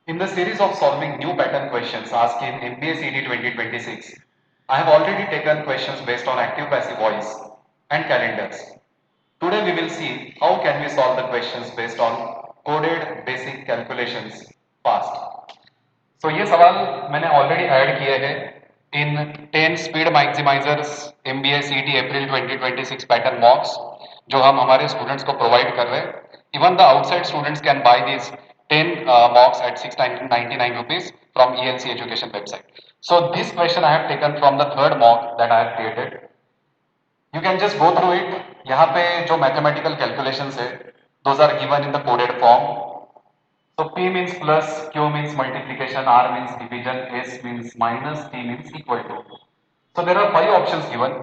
In the series of solving new pattern questions asked in MBA CET 2026, I have already taken questions based on active passive voice and calendars. Today we will see how can we solve the questions based on coded basic calculations fast. So ये सवाल मैंने already add किए हैं इन 10 speed मैक्सिमाइजर्स MBA CET अप्रैल 2026 pattern मॉक्स जो हम हमारे students को provide कर रहे हैं. Even the outside students can by this 10 mocks at 699 rupees from ELC education website. So this question I have taken from the third mock that I have created. You can just go through it. यहाँ पे जो mathematical calculations है, those are given in the coded form. So P means plus, Q means multiplication, R means division, S means minus, T means equal to. So there are 5 options given,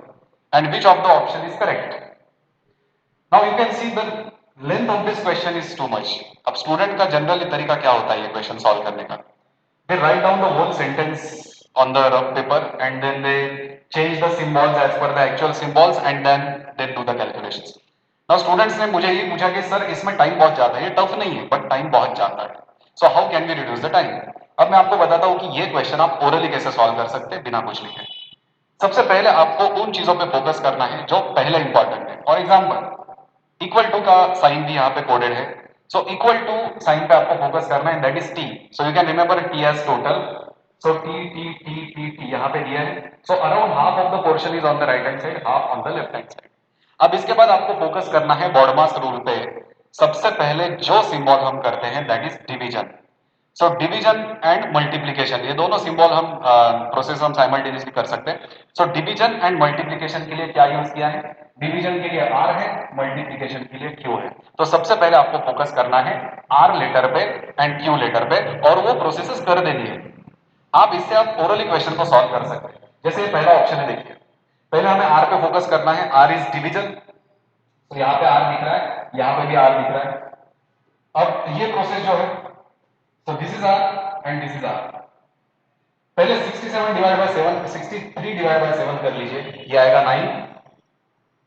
and which of the option is correct? Now you can see the length of this question is too much. अब student का generally तरीका क्या होता है ये question solve करने का? They write down the whole sentence on the rough paper and then they change the symbols as per the actual symbols and then they do the calculations. Now students ने मुझे ये पूछा कि sir इसमें time बहुत जाता है, ये टफ नहीं है बट टाइम बहुत जाता है. So how can we reduce the time? अब मैं आपको बताता हूँ कि ये क्वेश्चन आप ओरली कैसे सॉल्व कर सकते हैं बिना कुछ लिखे. सबसे पहले आपको उन चीजों पे फोकस करना है जो पहले इंपॉर्टेंट है. फॉर एग्जाम्पल इक्वल टू का साइन भी यहाँ पे कोडेड है. सो इक्वल टू साइन पे आपको फोकस करना है, that is T. So you can remember T as total. So T T T T T यहाँ पे दिया है. So around half of the portion is on the right hand side, half on the left hand side. अब इसके बाद आपको focus करना है बॉडमास रूल पे. सबसे पहले जो सिंबल हम करते हैं that is division. So division and multiplication ये दोनों सिंबल हम प्रोसेस हम साइमल्टेनियसली कर सकते हैं. सो डिवीजन एंड मल्टीप्लीकेशन के लिए क्या यूज किया है? डिवीजन के लिए आर है, मल्टीप्लीकेशन के लिए क्यू है. तो सबसे पहले आपको फोकस करना है आर लेटर पे एंड क्यू लेटर पे और वो प्रोसेसेस कर देनी है. आप इससे आप ओरली क्वेश्चन को सॉल्व कर सकते हैं. जैसे पहला ऑप्शन है, देखिए पहले हमें आर पे फोकस करना है. R is division. तो यहाँ पे आर दिख रहा है, यहाँ पे भी आर दिख रहा है. अब ये प्रोसेस जो है, so this is R and this is R. पहले 67 डिवाइड बाय 7, 63 डिवाइड बाय 7 कर लीजिए, ये आएगा 9.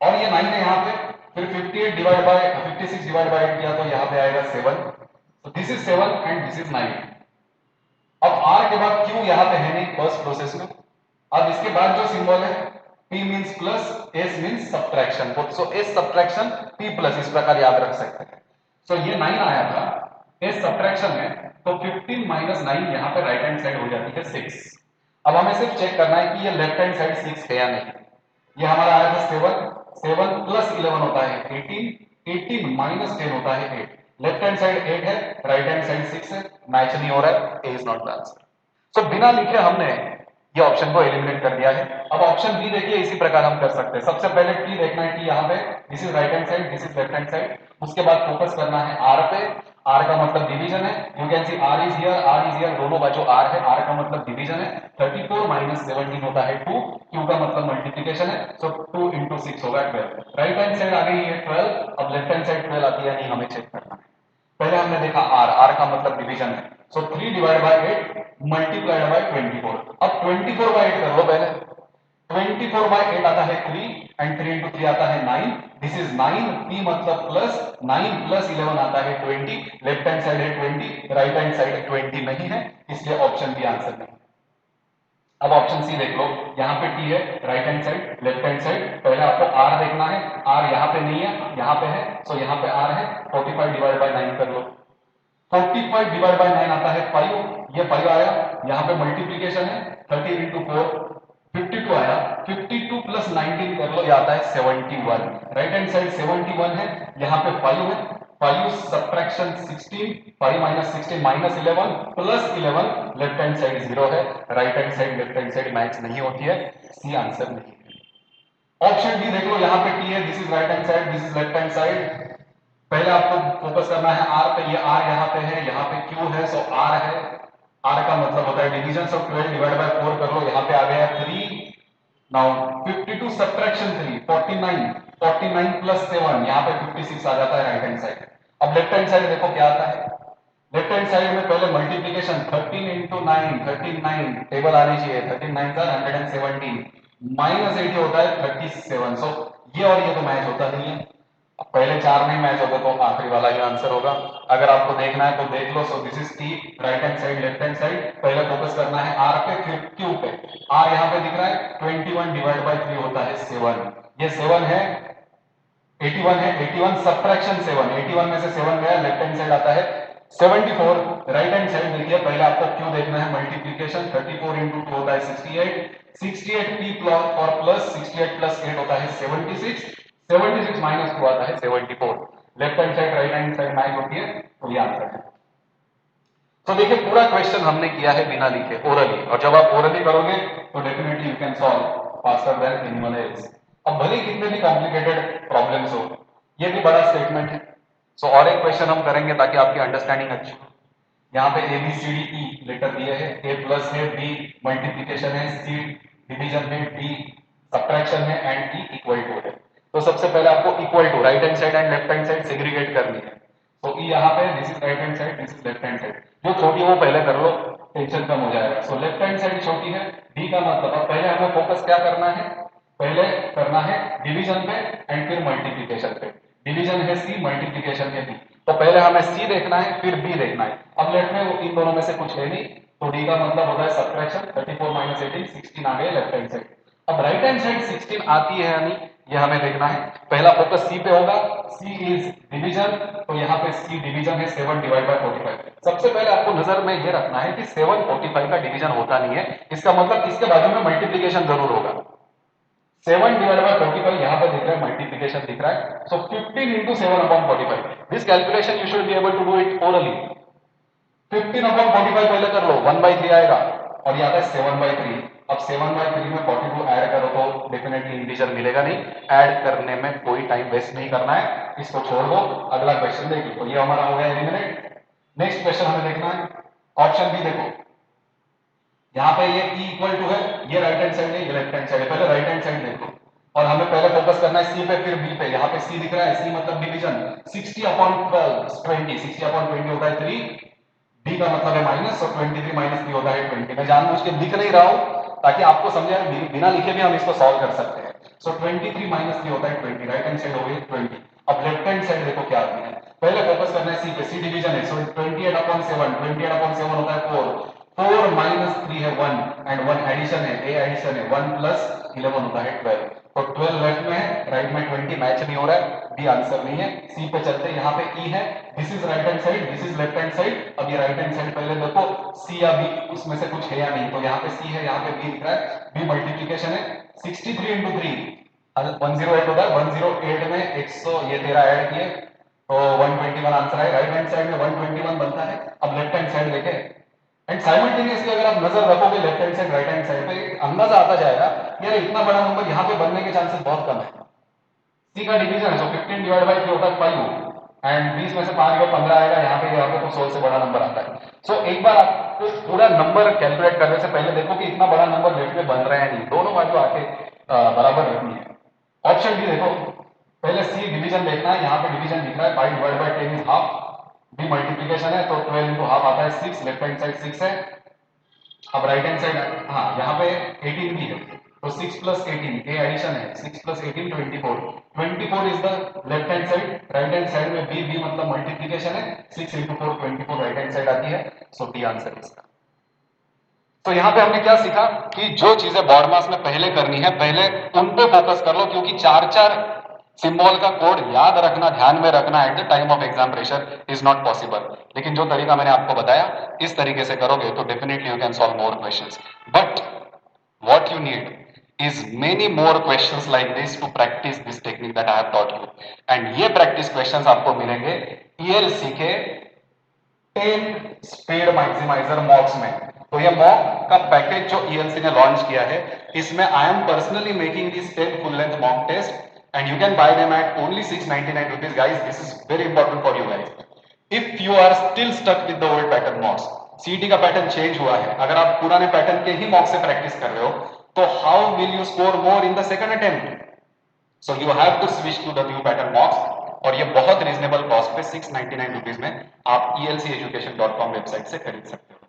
और ये 9 है यहाँ पे. फिर 58 डिवाइड बाय 56 डिवाइड बाय 8 किया तो यहाँ पे आएगा 7. so this is 7 and this is 9. अब R के बाद Q यहाँ पे है नहीं फर्स्ट प्रोसेस में. अब इसके बाद जो सिंबल है P means plus, S means subtraction. So S subtraction P plus, इस प्रकार याद रख सकते हैं. सो ये 9 आया था S सब्ट्रैक्शन में, तो 15 माइनस 9 यहाँ पे राइट हैंड साइड हो जाती है 6. अब हमें सिर्फ चेक करना है कि ये लेफ्ट हैंड साइड 6 है या नहीं. ये हमारा आया था 7. 7 प्लस 11 होता है 18. 18 माइनस 10 होता है 8. लेफ्ट हैंड साइड 8 है, राइट हैंड साइड 6 है. मैच नहीं हो रहा है, ए इज नॉट द आंसर. सो बिना लिखे हमने ये ऑप्शन को एलिमिनेट कर दिया है. अब ऑप्शन बी देखिए, इसी प्रकार हम कर सकते हैं. सबसे पहले टी देखना है कि यहाँ पे this is right hand side, this is left hand side. उसके बाद फोकस करना है आर पे. आर का मतलब डिवीजन है. You can see R is here, R is here, दोनों बाजू आर है. आर का मतलब डिवीजन है. 34 माइनस 17 होता है 2. क्यू का मतलब मल्टीप्लीकेशन है. सो 2 इंटू 6 होगा 12. राइट हैंड साइड आ गई है 12. अब लेफ्ट हैंड साइड 12 आती है नहीं, हमें चेक करना है. पहले हमने देखा आर, आर का मतलब डिवीजन है. सो 3 डिवाइड बाय 8 मल्टीप्लाइड बाय 24. अब 24 बाय 8 कर लो पहले. 24 बाय 8 आता है 3 एंड 3 इंटू 3 आता है 9. This is 9. p मतलब प्लस, 9 प्लस 11 आता है 20. लेफ्ट हैंड साइड है 20, राइट हैंड साइड 20 नहीं है, इसलिए ऑप्शन बी आंसर नहीं. अब ऑप्शन सी देख लो, यहाँ पे टी है right hand side, left hand side. पहले आपको आर देखना है. आर यहाँ पे नहीं है, यहाँ पे है. सो यहाँ पे आर है. 45 डिवाइड बाय 9 कर लो. 45 डिवाइड बाय 9 आता है 5. ये 5 आया. यहाँ पे मल्टीप्लीकेशन है 30 इंटू 4, 52 आया. 52 प्लस 19 कर लो, ये आता है 71. राइट हैंड साइड 71 है, यहाँ पे 5 है. 5 subtraction 16, 5 minus 16 minus 11 plus 11. Left hand side 0 है, right hand side left hand side match नहीं होती है, सी आंसर नहीं है. ऑप्शन डी देख लो, यहाँ पे टी है, this is right hand side, this is left hand side. पहले आपको फोकस करना है आर पे. ये आर यहाँ पे है, यहाँ पे क्यू है, सो आर है. आर का मतलब होता है डिवीजन. सो 12 डिवाइड बाय 4 कर लो, यहाँ पे आ गया 3. Now 52 subtraction 3, 49. 49 प्लस 7, यहाँ पे 56 आ जाता है राइट हैंड साइड. अब लेफ्ट हैंड साइड देखो क्या आता है. लेफ्ट हैंड साइड में पहले मल्टीप्लीकेशन 13 इंटू 9, 13 9 टेबल आनी चाहिए. 13 9 का 117 माइनस 80 होता है 37. सो ये और ये तो मैच होता नहीं है. पहले चार नहीं मैच होते तो आखिरी वाला ही आंसर होगा। अगर आपको देखना है तो देख लो। So this is T, right hand side left hand side. पहले फोकस करना है आर पे फिर क्यू पे। आर यहाँ पे दिख रहा है 21 डिवाइड बाई 3 होता है 7। ये 7 है, 81 है, 81 सब्ट्रैक्शन 7, 81 में से 7 गया, लेफ्ट हैंड साइड आता है 74। राइट हैंड साइड देखिए, पहले आपको क्यू देखना है मल्टीप्लीकेशन, 34 इंटू 2 होता है 68, 68 पी और प्लस 68 प्लस 8 होता है 76, 76 माइनस 2 आता है 74। Left hand side right hand side match होती है, तो ये आंसर है। तो देखिए पूरा क्वेश्चन हमने किया है बिना लिखे, ओरली, और जब आप ओरली करोगे तो definitely you can solve faster than anyone else. अब भले कितने भी कॉम्प्लिकेटेड प्रॉब्लम्स हो, ये भी बड़ा स्टेटमेंट है। सो और एक क्वेश्चन हम करेंगे ताकि आपकी अंडरस्टैंडिंग अच्छी हो। यहाँ पे A B C D E letter दिए है, ए प्लस है, बी मल्टीप्लीकेशन है, सी डिवीजन है, डी सब्ट्रैक्शन है एंड ई इक्वल टू है। तो सबसे पहले आपको equal to right hand side and left hand side segregate करनी है। तो ई यहाँ पे this is right hand side, this is left hand side. जो छोटी है वो पहले कर लो, टेंशन कम हो जाएगा। सो लेफ्ट हैंड साइड छोटी है, डी का मतलब अब पहले हमें फोकस क्या करना है, पहले करना है डिवीजन पे एंड फिर मल्टीप्लीकेशन पे। डिवीजन है सी, मल्टीप्लीकेशन है बी, तो पहले हमें सी देखना है फिर बी देखना है। अब लेट में वो इन दोनों में से कुछ है नहीं, तो डी का मतलब होता है सब्ट्रैक्शन, 34 माइनस 18, 16 आ गए लेफ्ट हैंड साइड। अब राइट हैंड साइड 16 आती है या नहीं, ये हमें देखना है। पहला फोकस सी पे होगा, सी इज डिवीजन, तो यहाँ पे सी डिवीजन है 7 डिवाइड बाय 45। सबसे पहले आपको नजर में ये रखना है कि 7 45 का डिवीजन होता नहीं है, इसका मतलब इसके बाजू में मल्टीप्लीकेशन जरूर होगा। 7 डिवाइड बाय 45 यहाँ पे दिख रहा है, मल्टीप्लीकेशन दिख रहा है। So 15 into 7 upon 45, this calculation you should be able to do it orally. 15 upon 45 पहले कर लो, 1 बाई 3 आएगा, और ये आता है 7 बाई 3। अब 7 बाई 3 में 42 ऐड करो तो डेफिनेटली इंटीजर मिलेगा नहीं, ऐड करने में कोई टाइम वेस्ट नहीं करना है, इसको छोड़ दो, अगला क्वेश्चन देख लो। तो ये हमारा हो गया एलिमिनेट। नेक्स्ट क्वेश्चन हमें देखना है, ऑप्शन बी देखो। यहाँ पे ये E इक्वल टू है, ये राइट हैंड साइड है, ये लेफ्ट हैंड साइड है। पहले राइट हैंड साइड देखो, और हमें पहले फोकस करना है C पे फिर B पे। यहाँ पे C दिख रहा है, C मतलब डिवीजन, 60 अपॉन 12 20, 60 अपॉन 20 होता है 3, D का मतलब है माइनस, और 23 माइनस 3 होता है 20। मैं जानबूझ के लिख नहीं रहा हूँ ताकि आपको समझ आए, बिना लिखे भी हम इसको सॉल्व कर सकते हैं। सो 23 माइनस 3 होता है 20, राइट हैंड साइड हो गई 20। अब लेफ्ट हैंड साइड देखो क्या आती है, पहले फोकस करना है C पे, C डिवीजन है, सो 28 अपॉन 7, 28 अपॉन 7 होता है 4, 4 माइनस 3 है 1, एंड 1 एडिशन है, ए एडिशन है, 1 प्लस 11 होता है 12। तो 12 लेफ्ट में है, राइट में 20 मैच नहीं हो रहा है, बी आंसर नहीं है। सी पे चलते, यहाँ पे ई है, this is right hand side, this is left hand side. अब ये राइट हैंड साइड पहले देखो, सी या बी उसमें से कुछ है या नहीं, तो यहाँ पे सी है, यहाँ पे बी दिख रहा है, बी मल्टीप्लीकेशन है, 63 इंटू 3 108 होता है, 108 में 100 ये 13 ऐड किए तो 121 आंसर है। राइट हैंड साइड में 121 बनता है। अब लेफ्ट हैंड साइड देखें, एंड साइमल्टेनियसली अगर आप नजर रखोगे left hand side right hand side पे, अंदाजा आता जाएगा यार इतना बड़ा नंबर यहाँ पे बनने के चांसेस बहुत कम है। सी का डिवीजन है, सो 15 डिवाइड बाई 3 होता है 5, एंड 20 में से 5 गया 15 आएगा, यहाँ पे तो 100 से बड़ा नंबर आता है। सो एक बार आपको पूरा नंबर कैलकुलेट करने से पहले देखो कि इतना बड़ा नंबर लेफ्ट में बन रहा है नहीं, दोनों बाजू आके बराबर रखनी है। ऑप्शन डी देखो, पहले सी डिवीजन देखना है, यहाँ पे डिवीजन दिख रहा है, 5 divide by 10 is half, B multiplication है तो 12 इंटू हाफ आता है 6, लेफ्ट हैंड साइड 6 है। अब राइट हैंड साइड, हाँ यहाँ पे 18 भी है, तो 6 प्लस 18 ए एडिशन है, 6 plus 18 24, 24 is the left hand side. Right hand side में बी, बी मतलब मल्टीप्लीकेशन है, 6 इंटू 4 24 राइट हैंड साइड आती है, सो डी आंसर इसका। तो यहाँ पे हमने क्या सीखा कि जो चीजें बॉड मास में पहले करनी है पहले उन पे फोकस कर लो, क्योंकि चार चार सिंबल का कोड याद रखना, ध्यान में रखना at the time of exam pressure is not possible. लेकिन जो तरीका मैंने आपको बताया इस तरीके से करोगे तो definitely you can solve more questions, but what you need is many more questions like this to practice this technique that I have taught you, and ये practice questions आपको मिलेंगे ELC के 10 स्पीड मैक्सिमाइजर मॉक्स में। तो ये mock का package जो ELC ने लॉन्च किया है, इसमें I am personally making this 10 full length mock test and you can buy them at only 699 rupees guys. This is very important for you guys. If you are still stuck with the old pattern mocks, CET का pattern change हुआ है, अगर आप पुराने pattern के ही mock से practice कर रहे हो तो how will you score more in the second attempt? So you have to switch to the new pattern mocks, और ये बहुत रीजनेबल कॉस्ट पे 699 रुपीज में आप elceducation.com वेबसाइट से खरीद सकते हो।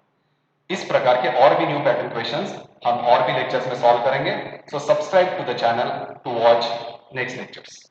इस प्रकार के और भी न्यू पैटर्न क्वेश्चंस हम और भी लेक्चर्स में सॉल्व करेंगे। So subscribe to the channel to watch next lectures.